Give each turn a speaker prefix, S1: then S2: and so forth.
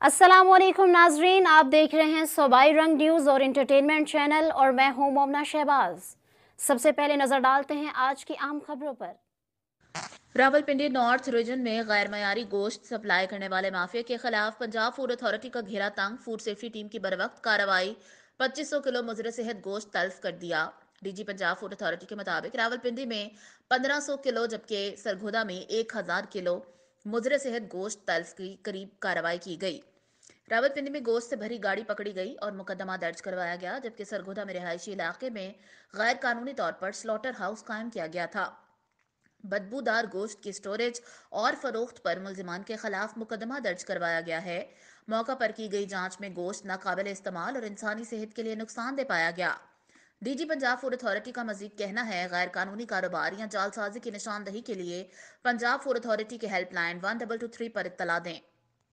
S1: अस्सलाम वालेकुम नाजरीन, आप देख रहे हैं सूबाई रंग न्यूज़ और इंटरटेनमेंट चैनल और मैं हूं मोमना शहबाज। सबसे पहले नजर डालते हैं आज की आम खबरों पर।
S2: रावलपिंडी नॉर्थ रीजन में गैर मयारी गोश्त सप्लाई करने वाले माफिया के खिलाफ पंजाब फूड अथॉरिटी का घेरा तंग। फूड सेफ्टी टीम की बरवक्त कार्रवाई, 2500 किलो मुजरे सेहत गोश्त तल्फ कर दिया। डीजी पंजाब फूड अथॉरिटी के मुताबिक रावलपिंडी में 1500 किलो जबकि सरगोदा में 1000 किलो मुजरे सेहत गोश्त तल्फ की करीब कार्रवाई की गई। रावलपिंडी में गोश्त से भरी गाड़ी पकड़ी गई और मुकदमा दर्ज करवाया गया, जबकि सरगोदा में रिहायशी इलाके में गैर कानूनी तौर पर स्लॉटर हाउस कायम किया गया था। बदबूदार गोश्त की स्टोरेज और फरोख्त पर मुल्जिमान के खिलाफ मुकदमा दर्ज करवाया गया है। मौका पर की गई जांच में गोश्त नाकाबिल इस्तेमाल और इंसानी सेहत के लिए नुकसानदेह पाया गया। डीजी पंजाब फूड अथॉरिटी का मजीद कहना है, गैर कानूनी कारोबार या जालसाजी की निशानदही के लिए पंजाब फूड अथॉरिटी के हेल्पलाइन 1223 पर इत्तला दें।